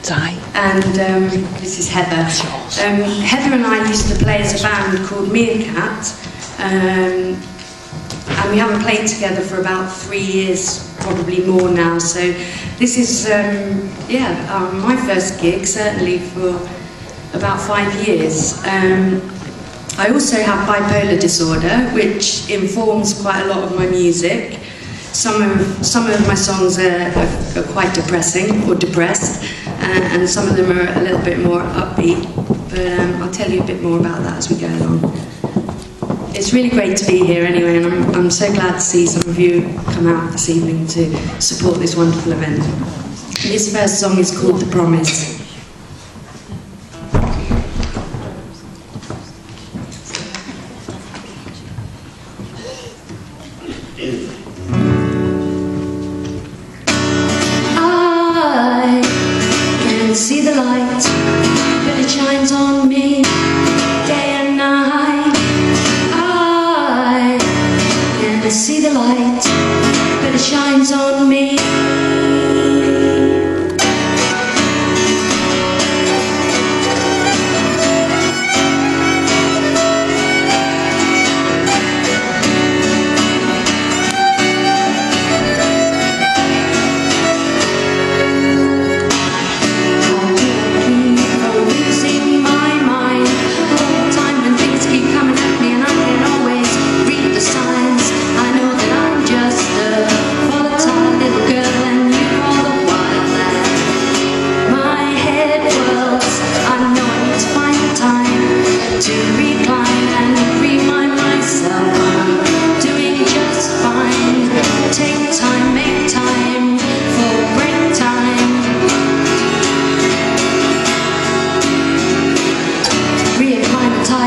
And this is Heather. Heather and I used to play as a band called Meerkat, and we haven't played together for about 3 years, probably more now. So this is, my first gig, certainly for about 5 years. I also have bipolar disorder, which informs quite a lot of my music. Some of my songs are quite depressing or depressed, and some of them are a little bit more upbeat, but I'll tell you a bit more about that as we go along. It's really great to be here anyway, and I'm so glad to see some of you come out this evening to support this wonderful event. This first song is called The Promise. See the light, but it shines on me day and night. I can see the light, but it shines on me.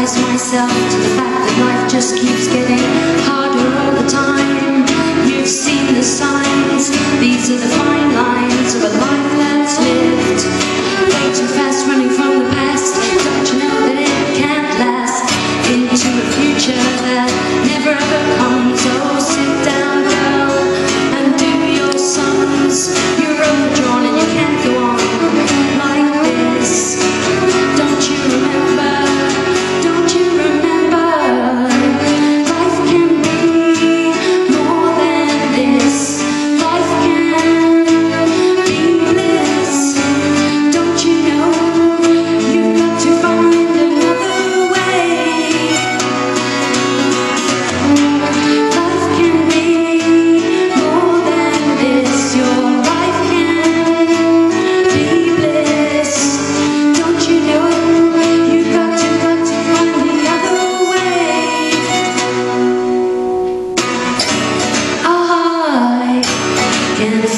Myself to the fact that life just keeps getting harder all the time. You've seen the signs, these are the fine lines of a life that's lived. Way too fast, running from the past, don't you know that it can't last? Into a future that never ever comes. Oh, sit down, girl, and do your songs. You're overdrawn and you can't go on like this. Don't you remember?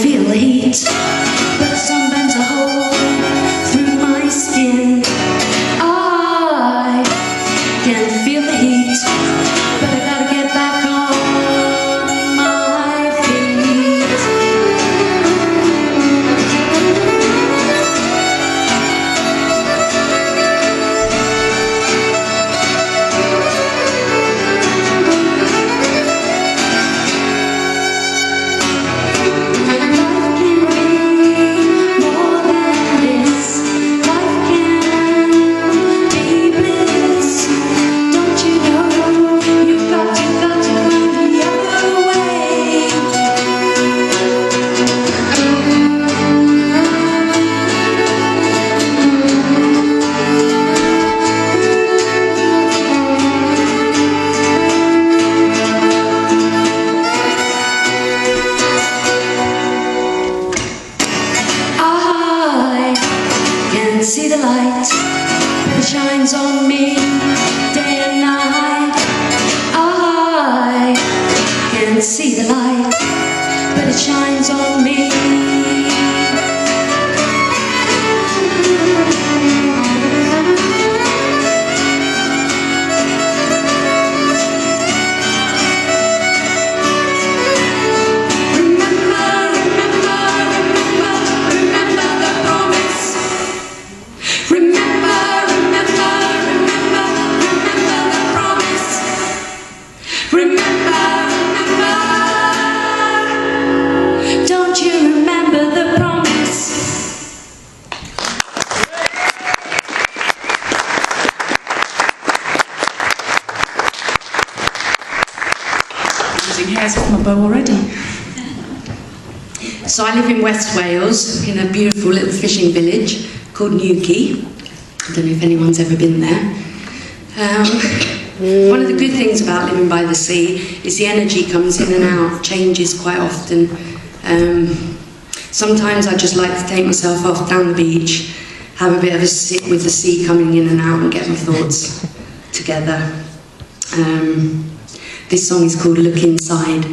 Feel the heat, but sunburns a hole through my skin. I can feel the heat, but I gotta get back on my feet. See the light that shines on me day and night. I can see the light, but it shines on me. Don't you remember? everybody. So I live in West Wales, in a beautiful little fishing village called Newquay. I don't know if anyone's ever been there. One of the good things about living by the sea is the energy comes in and out, changes quite often. Sometimes I just like to take myself off down the beach, have a bit of a sit with the sea coming in and out and get my thoughts together. This song is called Look Inside.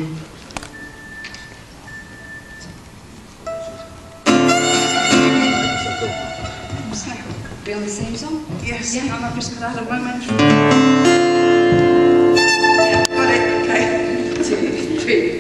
Be on the same song? Yes, Yeah. I'm just going to have a moment. Yeah, got it, okay. 2, 3.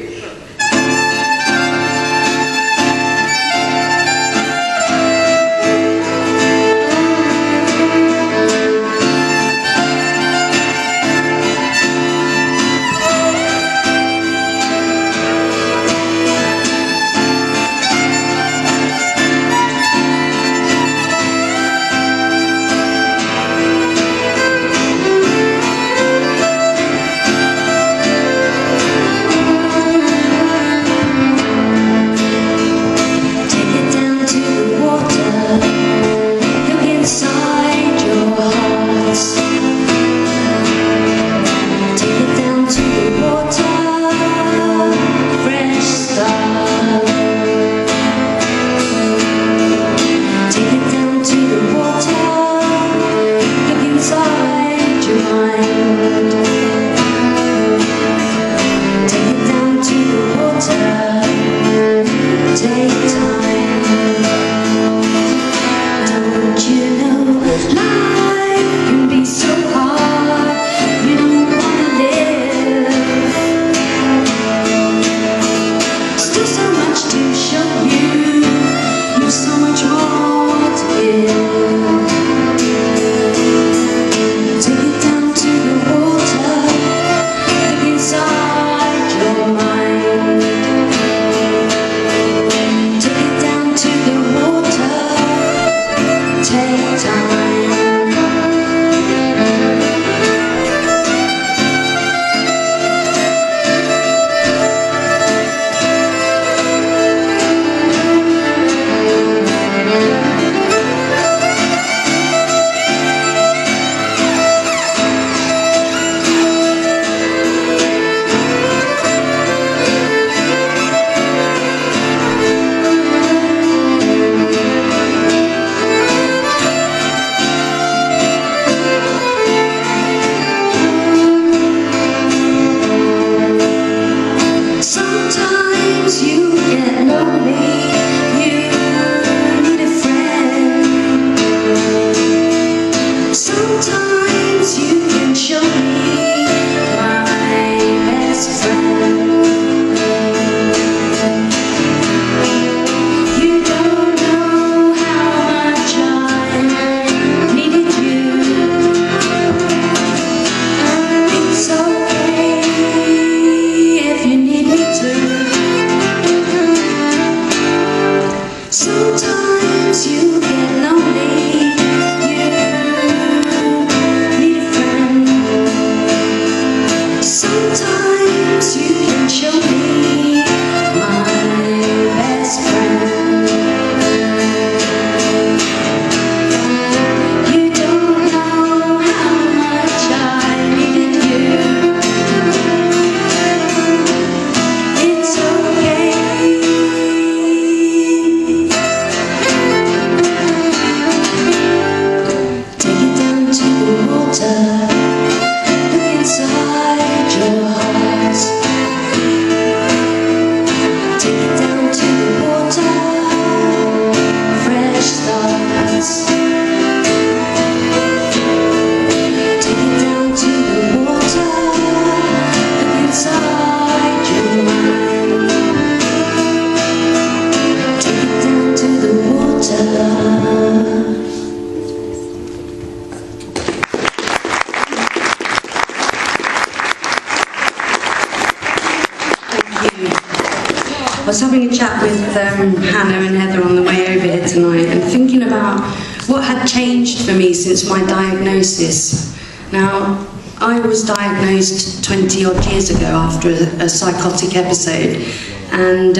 I was having a chat with Hannah and Heather on the way over here tonight and thinking about what had changed for me since my diagnosis. Now, I was diagnosed 20 odd years ago after a psychotic episode, and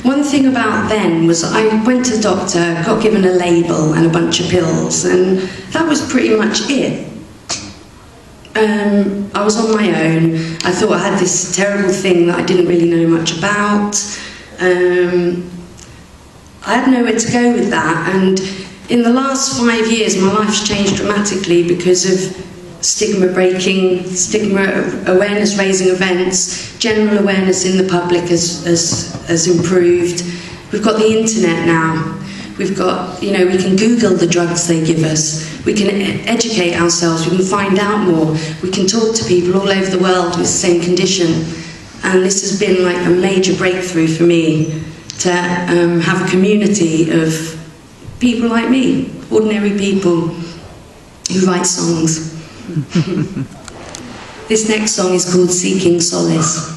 one thing about then was I went to the doctor, got given a label and a bunch of pills, and that was pretty much it. I was on my own. I thought I had this terrible thing that I didn't really know much about. I had nowhere to go with that, and in the last 5 years my life's changed dramatically because of stigma breaking, stigma awareness raising events. General awareness in the public has improved. We've got the internet now. We've got, you know, we can Google the drugs they give us. We can educate ourselves. We can find out more. We can talk to people all over the world with the same condition. And this has been like a major breakthrough for me to have a community of people like me, ordinary people who write songs. This next song is called Seeking Solace.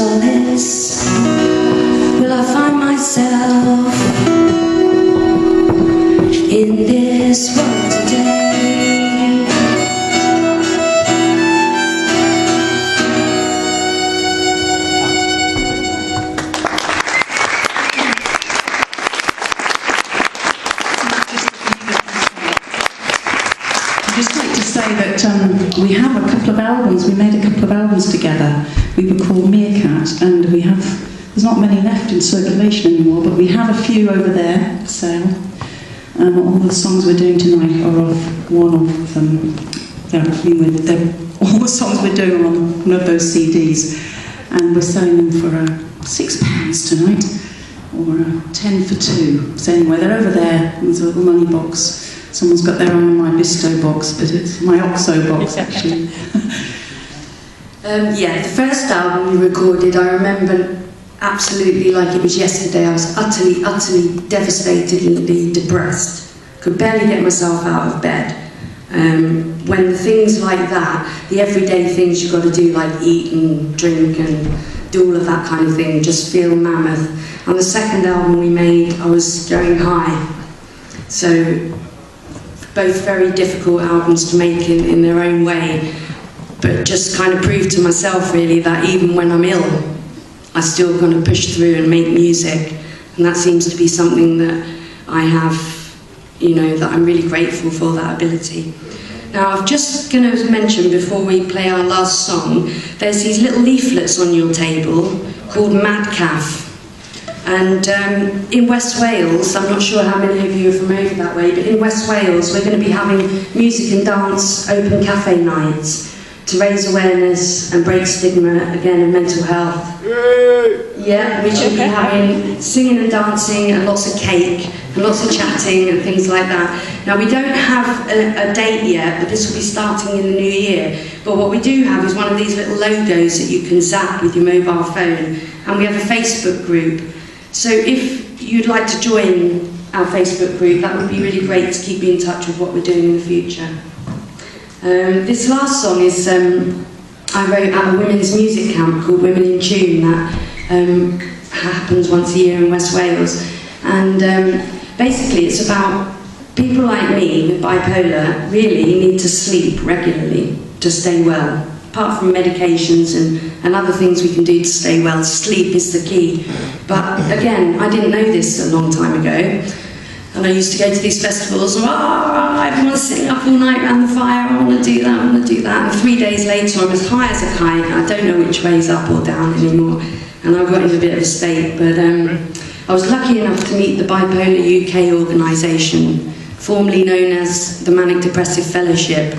solace will I find myself in this world today? I'd just like to say that we have a couple of albums. We made a couple of albums together. We were called Meerkat, and there's not many left in circulation anymore, but we have a few over there for sale. All the songs we're doing tonight are of one of them. All the songs we're doing are on one of those CDs, and we're selling them for £6 tonight, or 10 for 2. So anyway, they're over there. There's a little money box. Someone's got their own in my Bisto box, but it's my Oxo box, actually. Yeah, the first album we recorded, I remember absolutely like it was yesterday. I was utterly devastatedly depressed. Could barely get myself out of bed. When the things like that, the everyday things you've got to do, like eat and drink and do all of that kind of thing, just feel mammoth. On the second album we made, I was going high. So, both very difficult albums to make in their own way, but just kind of proved to myself really that even when I'm ill, I still kind of push through and make music, and that seems to be something that I have, that I'm really grateful for, that ability. Now, I'm just going to mention before we play our last song, there's these little leaflets on your table called Madcaf. And in West Wales, I'm not sure how many of you are from over that way, but in West Wales we're going to be having music and dance open cafe nights to raise awareness and break stigma, again, of mental health. Yeah, we should be having singing and dancing and lots of cake and lots of chatting and things like that. Now, we don't have a date yet, but this will be starting in the new year. But what we do have is one of these little logos that you can zap with your mobile phone, and we have a Facebook group. So if you'd like to join our Facebook group, that would be really great to keep you in touch with what we're doing in the future. This last song is I wrote at a women's music camp called Women in Tune that happens once a year in West Wales. And basically it's about people like me with bipolar really need to sleep regularly to stay well. Apart from medications and other things we can do to stay well, sleep is the key. But again, I didn't know this a long time ago. And I used to go to these festivals, and everyone's sitting up all night around the fire, I want to do that, I want to do that. And 3 days later, I'm as high as a kite, I don't know which way's up or down anymore. And I got in a bit of a state, but I was lucky enough to meet the Bipolar UK organisation, formerly known as the Manic Depressive Fellowship.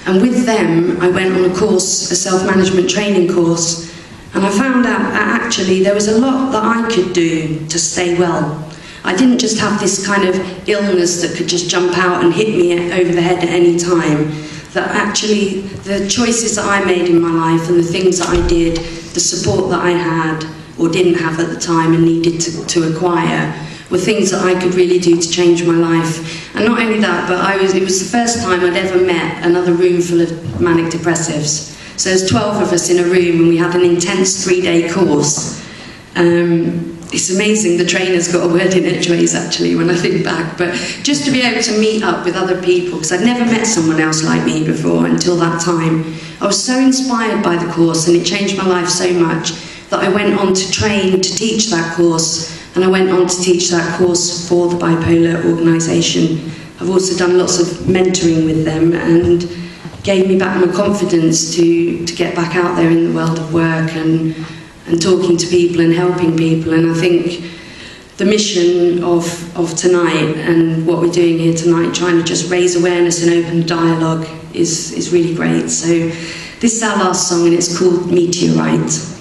And with them, I went on a course, a self-management training course, and I found out that actually there was a lot that I could do to stay well. I didn't just have this kind of illness that could just jump out and hit me over the head at any time. That actually the choices that I made in my life and the things that I did, the support that I had or didn't have at the time and needed to acquire, were things that I could really do to change my life. And not only that, but it was the first time I'd ever met another room full of manic depressives. So there's 12 of us in a room and we had an intense 3-day course. It's amazing, the trainer's got a word in edgeways actually when I think back, but just to be able to meet up with other people, because I'd never met someone else like me before until that time. I was so inspired by the course and it changed my life so much that I went on to train to teach that course, and I went on to teach that course for the Bipolar organisation. I've also done lots of mentoring with them and gave me back my confidence to get back out there in the world of work and talking to people and helping people. And I think the mission of tonight and what we're doing here tonight, trying to just raise awareness and open dialogue, is really great. So this is our last song and it's called Meteorite.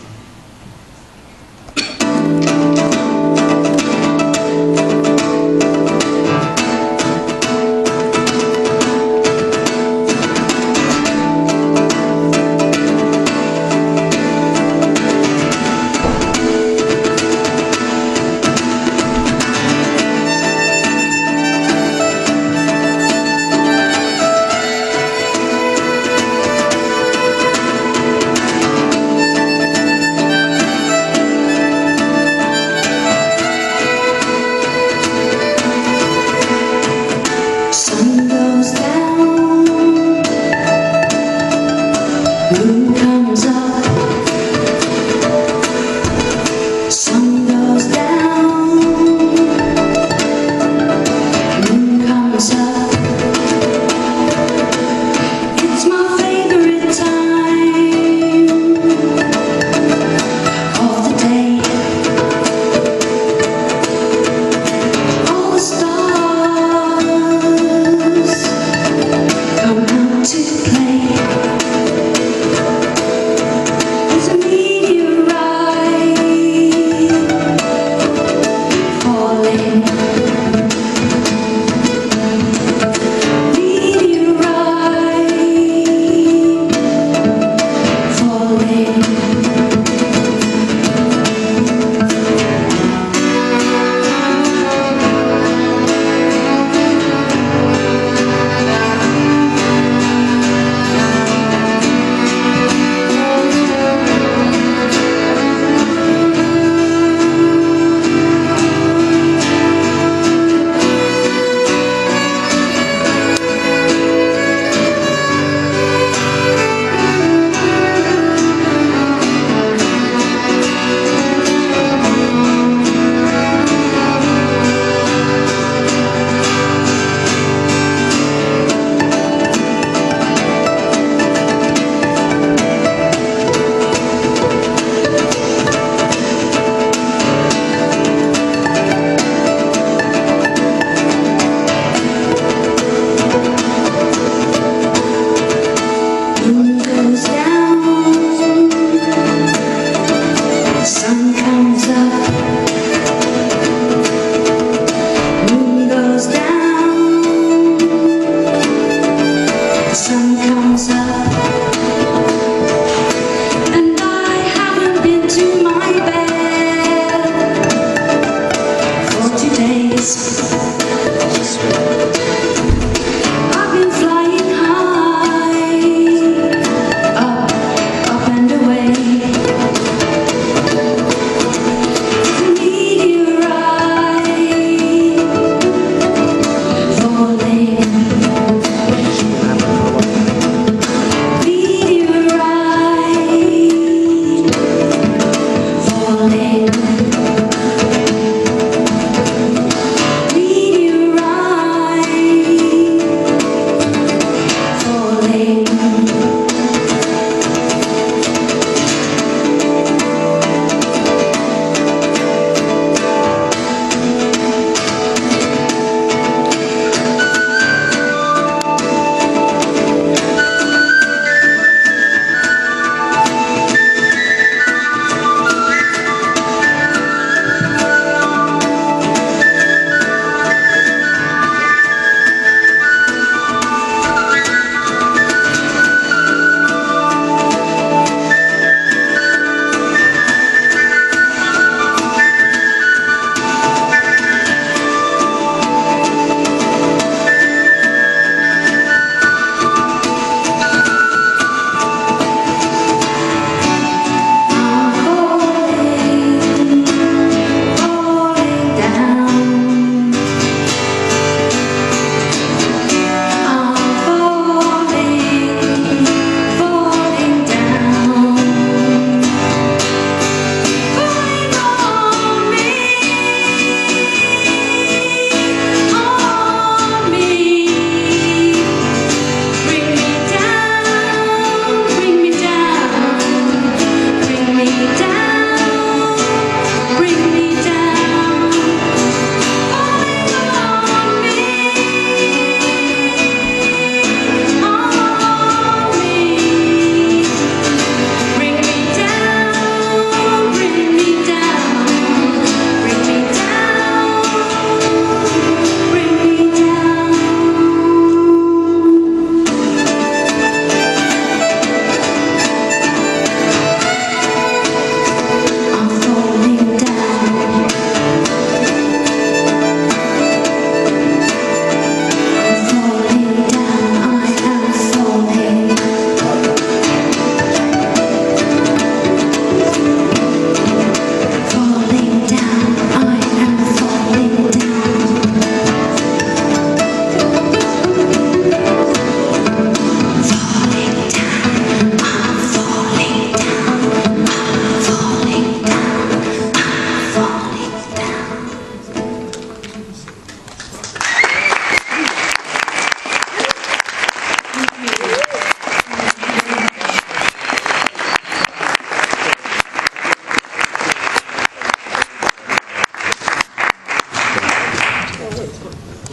Walker,